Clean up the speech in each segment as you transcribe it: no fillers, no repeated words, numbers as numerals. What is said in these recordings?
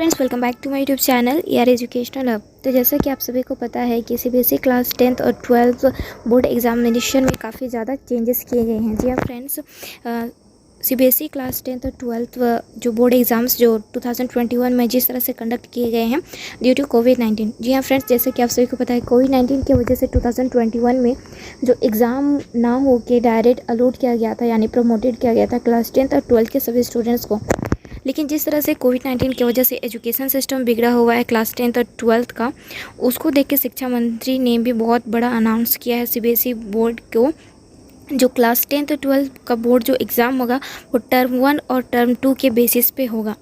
Friends, welcome back to my YouTube channel यार educational hub. तो जैसा कि आप सभी को पता है कि सीबीएसई क्लास 10th और 12th बोर्ड एग्जामिनेशन में काफ़ी ज़्यादा चेंजेस किए गए हैं। जी हाँ फ्रेंड्स, सीबीएसई क्लास 10th और 12th जो बोर्ड एग्ज़ाम्स जो 2021 में जिस तरह से कंडक्ट किए गए हैं ड्यू टू कोविड-19। जी हाँ फ्रेंड्स, जैसे कि आप सभी को पता है कोविड-19 की वजह से 2021 में जो एग्ज़ाम ना हो के डायरेक्ट अलॉट किया गया था, यानी प्रमोटेड किया गया था क्लास 10th और 12th के सभी स्टूडेंट्स को। लेकिन जिस तरह से कोविड-19 की वजह से एजुकेशन सिस्टम बिगड़ा हुआ है क्लास 10th और 12th का, उसको देख के शिक्षा मंत्री ने भी बहुत बड़ा अनाउंस किया है सीबीएसई बोर्ड को। जो क्लास 10th और 12th का बोर्ड जो एग्ज़ाम होगा वो टर्म 1 और टर्म 2 के बेसिस पे होगा।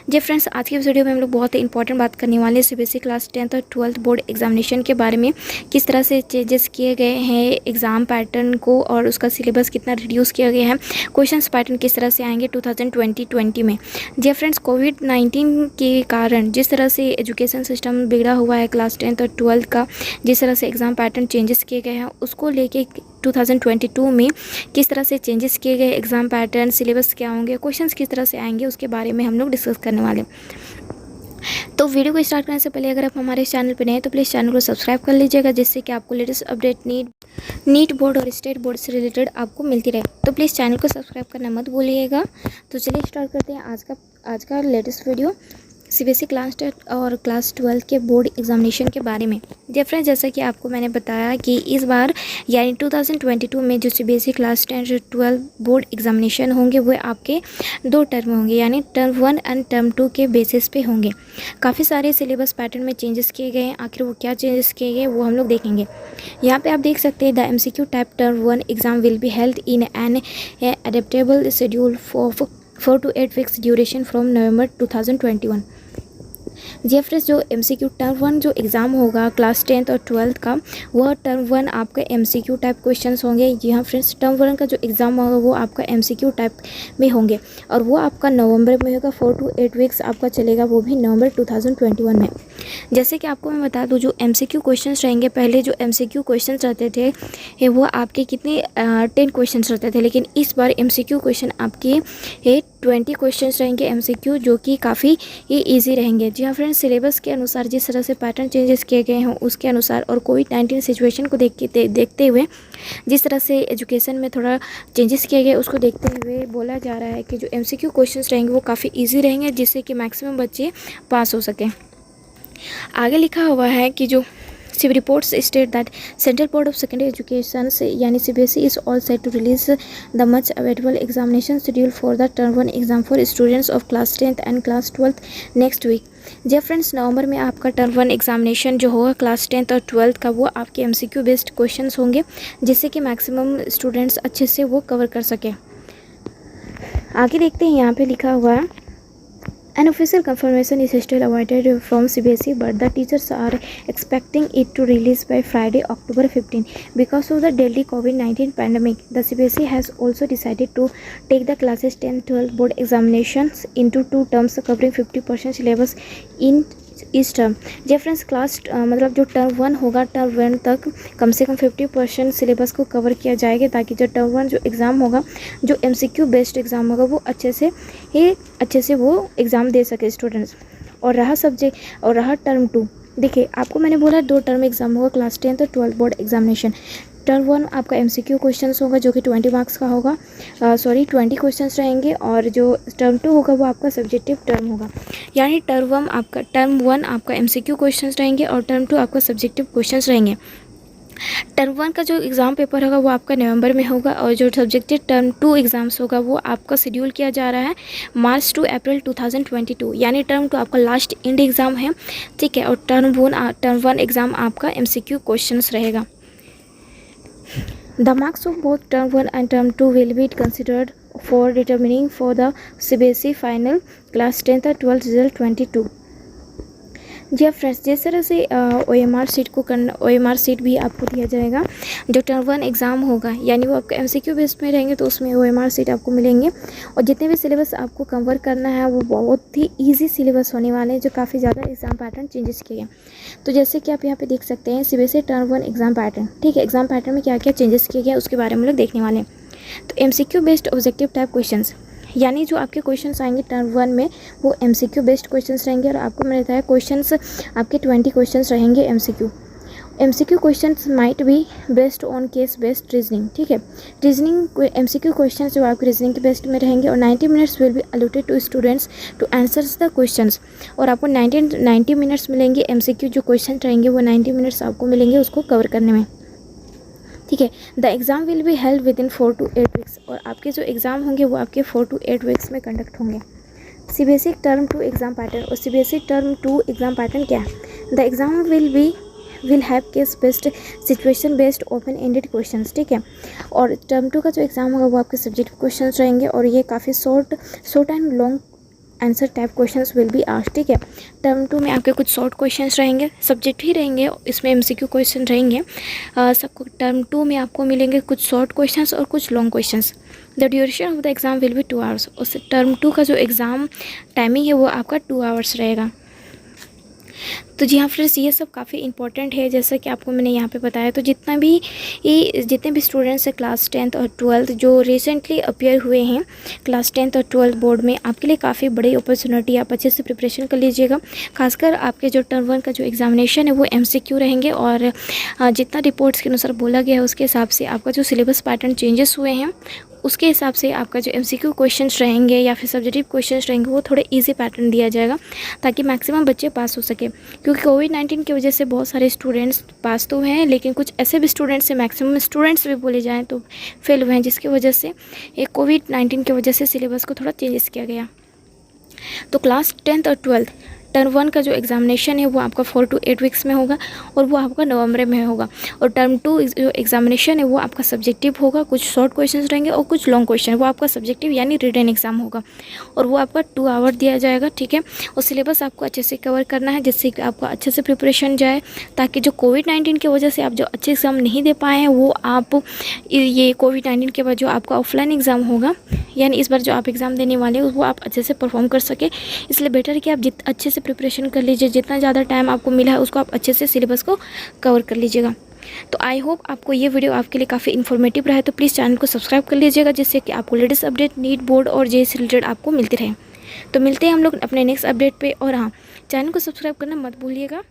जी फ्रेंड्स, आज की इस वीडियो में हम लोग बहुत ही इंपॉर्टेंट बात करने वाले हैं सीबीएसई क्लास 10th और 12th बोर्ड एग्जामिनेशन के बारे में। किस तरह से चेंजेस किए गए हैं एग्ज़ाम पैटर्न को और उसका सिलेबस कितना रिड्यूस किया गया है, क्वेश्चंस पैटर्न किस तरह से आएंगे 2020 में। जी फ्रेंड्स, कोविड-19 के कारण जिस तरह से एजुकेशन सिस्टम बिगड़ा हुआ है क्लास 10th और 12th का, जिस तरह से एग्ज़ाम पैटर्न चेंजेस किए गए हैं, उसको लेके 2022 में किस तरह से चेंजेस किए गए एग्ज़ाम पैटर्न, सिलेबस क्या होंगे, क्वेश्चंस किस तरह से आएंगे, उसके बारे में हम लोग डिस्कस करने वाले हैं। तो वीडियो को स्टार्ट करने से पहले अगर आप हमारे चैनल पर नए हैं तो प्लीज़ चैनल को सब्सक्राइब कर लीजिएगा, जिससे कि आपको लेटेस्ट अपडेट नीट बोर्ड और स्टेट बोर्ड से रिलेटेड आपको मिलती रहे। तो प्लीज़ चैनल को सब्सक्राइब करना मत भूलिएगा। तो चलिए स्टार्ट करते हैं आज का लेटेस्ट वीडियो सीबीएसई क्लास 10 और क्लास 12 के बोर्ड एग्जामिनेशन के बारे में। जी फ्रेंड्स, जैसा कि आपको मैंने बताया कि इस बार यानी 2022 में जो सीबीएसई क्लास 10 और 12 बोर्ड एग्जामिनेशन होंगे वो आपके 2 टर्म होंगे, यानी टर्म 1 एंड टर्म 2 के बेसिस पे होंगे। काफ़ी सारे सिलेबस पैटर्न में चेंजेस किए गए हैं। आखिर वो क्या चेंजेस किए गए वो हम लोग देखेंगे। यहाँ पे आप देख सकते हैं the MCQ type term 1 exam will be held in an adaptable schedule for 4 to 8 weeks duration from November 2021। जी फ्रेंड्स, जो एमसीक्यू टर्म 1 जो एग्ज़ाम होगा क्लास 10th और 12th का, वह टर्म 1 आपका एमसीक्यू टाइप क्वेश्चंस होंगे। जी हाँ फ्रेंड्स, टर्म 1 का जो एग्ज़ाम होगा वो आपका एमसीक्यू टाइप में होंगे और वो आपका नवंबर में होगा। 4 to 8 weeks आपका चलेगा, वो भी नवंबर 2021 में। जैसे कि आपको मैं बता दूँ, जो एमसीक्यू क्वेश्चंस रहेंगे, पहले जो एमसीक्यू क्वेश्चंस रहते थे वो आपके कितने 10 क्वेश्चंस रहते थे, लेकिन इस बार एमसीक्यू क्वेश्चन आपके 20 क्वेश्चंस रहेंगे एमसीक्यू, जो कि काफ़ी ईजी रहेंगे। जी हाँ फ्रेंड्स, सिलेबस के अनुसार जिस तरह से पैटर्न चेंजेस किए गए हैं उसके अनुसार और कोविड-19 सिचुएशन को देखते हुए जिस तरह से एजुकेशन में थोड़ा चेंजेस किए गए उसको देखते हुए बोला जा रहा है कि जो एमसीक्यू क्वेश्चंस रहेंगे वो काफ़ी ईजी रहेंगे, जिससे कि मैक्सिमम बच्चे पास हो सकें। आगे लिखा हुआ है कि जो CIB reports state that Central Board of Secondary Education यानी CBSE is all set to release the much awaited examination schedule for the term 1 exam for students of class 10th and class 12th next week। Ji friends, नवंबर में आपका term 1 examination जो होगा class 10th और 12th का, वो आपके MCQ based questions होंगे, जिससे कि मैक्सिमम स्टूडेंट्स अच्छे से वो कवर कर सकें। आगे देखते हैं, यहाँ पे लिखा हुआ है An official confirmation is still awaited from CBSE, but the teachers are expecting it to release by Friday, October 15. Because of the deadly COVID-19 pandemic, the CBSE has also decided to take the classes 10-12 board examinations into 2 terms, covering 50% syllabus in इस term. जी friends, class मतलब जो term 1 होगा, term 1 तक कम से कम 50% syllabus को cover किया जाएगा, ताकि जो टर्म 1 जो एग्ज़ाम होगा, जो एमसीक्यू बेस्ड एग्ज़ाम होगा, वो अच्छे से वो एग्ज़ाम दे सके स्टूडेंट्स। और रहा टर्म 2, देखिए आपको मैंने बोला 2 टर्म एग्ज़ाम होगा क्लास 10th और 12th बोर्ड एग्जामिनेशन। टर्म 1 आपका एमसीक्यू क्वेश्चंस होगा, जो कि 20 मार्क्स का होगा, 20 क्वेश्चंस रहेंगे, और जो टर्म 2 होगा वो आपका सब्जेक्टिव टर्म होगा। यानी टर्म 1 आपका एमसीक्यू क्वेश्चंस रहेंगे और टर्म 2 आपका सब्जेक्टिव क्वेश्चंस रहेंगे। टर्म 1 का जो एग्ज़ाम पेपर होगा वो आपका नवंबर में होगा, और जो सब्जेक्टिव टर्म 2 एग्ज़ाम्स होगा वो आपका शेड्यूल किया जा रहा है मार्च टू अप्रैल 2022। यानी टर्म 2 आपका लास्ट एंड एग्ज़ाम है, ठीक है, और टर्म 1 एग्ज़ाम आपका एमसीक्यू क्वेश्चंस रहेगा। The marks of both term 1 and term 2 will be considered for determining for the CBSE final class 10th और 12th result 22। जी फ्रेंड्स, जिस तरह से OMR सीट भी आपको दिया जाएगा। जो टर्म 1 एग्ज़ाम होगा, यानी वो आपका एमसीक्यू बेस्ड में रहेंगे, तो उसमें OMR सीट आपको मिलेंगे, और जितने भी सिलेबस आपको कवर करना है वो बहुत ही ईजी सिलेबस होने वाले हैं, जो काफ़ी ज़्यादा एग्ज़ाम पैटर्न चेंजेस किए गए। तो जैसे कि आप यहाँ पे देख सकते हैं CBSE टर्म 1 एग्ज़ाम पैटर्न, ठीक है, एग्ज़ाम पैटर्न में क्या क्या चेंजेस किए गए उसके बारे में लोग देखने वाले हैं। तो MCQ based objective type questions, यानी जो आपके क्वेश्चंस आएंगे टर्म 1 में वो MCQ बेस्ड क्वेश्चंस रहेंगे। और आपको मैंने बताया क्वेश्चंस आपके 20 क्वेश्चंस रहेंगे MCQ questions might be based on case based reasoning, ठीक है। रीजनिंग MCQ क्वेश्चंस जो आपके रीजनिंग के बेस्ड में रहेंगे और 90 minutes will be allotted to students to answers the questions. और आपको 90 मिनट्स मिलेंगे। MCQ जो क्वेश्चन रहेंगे वो 90 मिनट्स आपको मिलेंगे उसको कवर करने में, ठीक है। The exam will be held with in 4 to 8 weeks. और आपके जो एग्ज़ाम होंगे वो आपके 4 to 8 वीक्स में कंडक्ट होंगे। CBSE term 2 exam pattern. और CBSE टर्म 2 एग्ज़ाम पैटर्न क्या है? The exam will have case based situation based open ended questions, ठीक है। और टर्म 2 का जो एग्ज़ाम होगा वो आपके सब्जेक्टिव क्वेश्चंस रहेंगे और ये काफ़ी short and long answer type questions will be asked, ठीक है। टर्म 2 में आपके कुछ शॉर्ट क्वेश्चंस रहेंगे, सब्जेक्ट ही रहेंगे, इसमें MCQ क्वेश्चन रहेंगे सबको। टर्म 2 में आपको मिलेंगे कुछ शॉर्ट क्वेश्चंस और कुछ long questions. The duration of the exam will be 2 hours. उस टर्म 2 का जो एग्ज़ाम टाइमिंग है वो आपका 2 आवर्स रहेगा। तो जी हाँ फ्रेंड्स, ये सब काफ़ी इंपॉर्टेंट है जैसा कि आपको मैंने यहाँ पे बताया। तो जितने भी स्टूडेंट्स हैं क्लास 10th और 12th जो रिसेंटली अपीयर हुए हैं क्लास 10th और 12th बोर्ड में, आपके लिए काफ़ी बड़ी अपॉर्चुनिटी। आप अच्छे से प्रिपरेशन कर लीजिएगा। खासकर आपके जो टर्म 1 का जो एग्जामिनेशन है वो MCQ रहेंगे। और जितना रिपोर्ट्स के अनुसार बोला गया है उसके हिसाब से आपका जो सिलेबस पैटर्न चेंजेस हुए हैं उसके हिसाब से आपका जो MCQ क्वेश्चंस रहेंगे या फिर सब्जेक्टिव क्वेश्चंस रहेंगे वो थोड़े इजी पैटर्न दिया जाएगा ताकि मैक्सिमम बच्चे पास हो सके। क्योंकि कोविड-19 की वजह से बहुत सारे स्टूडेंट्स पास तो हैं लेकिन कुछ ऐसे भी स्टूडेंट्स हैं, मैक्सिमम स्टूडेंट्स भी बोले जाएँ तो फेल हुए हैं, जिसकी वजह से एक कोविड-19 की वजह से सिलेबस को थोड़ा चेंजेस किया गया। तो क्लास 10th और 12th टर्म 1 का जो एग्ज़ामिनेशन है वो आपका 4 to 8 वीक्स में होगा और वो आपका नवंबर में होगा। और टर्म 2 जो एग्ज़ामिनेशन है वो आपका सब्जेक्टिव होगा, कुछ शॉर्ट क्वेश्चंस रहेंगे और कुछ लॉन्ग क्वेश्चन, वो आपका सब्जेक्टिव यानी रिटन एग्ज़ाम होगा और वो आपका 2 आवर दिया जाएगा, ठीक है। और सिलेबस आपको अच्छे से कवर करना है जिससे कि आपका अच्छे से प्रिपरेशन जाए ताकि जो कोविड-19 की वजह से आप जो अच्छे एग्ज़ाम नहीं दे पाए हैं वो आप ये कोविड-19 के बाद जो आपका ऑफलाइन एग्ज़ाम होगा यानी इस बार जो आप एग्ज़ाम देने वाले हो वो आप अच्छे से परफॉर्म कर सके। इसलिए बेटर है कि आप अच्छे से प्रिपरेशन कर लीजिए, जितना ज़्यादा टाइम आपको मिला है उसको आप अच्छे से सिलेबस को कवर कर लीजिएगा। तो आई होप आपको ये वीडियो आपके लिए काफ़ी इन्फॉर्मेटिव रहा है। तो प्लीज़ चैनल को सब्सक्राइब कर लीजिएगा जिससे कि आपको लेटेस्ट अपडेट नीट बोर्ड और JEE से रिलेटेड आपको मिलती रहे। तो मिलते हैं हम लोग अपने नेक्स्ट अपडेट पे। और हाँ, चैनल को सब्सक्राइब करना मत भूलिएगा।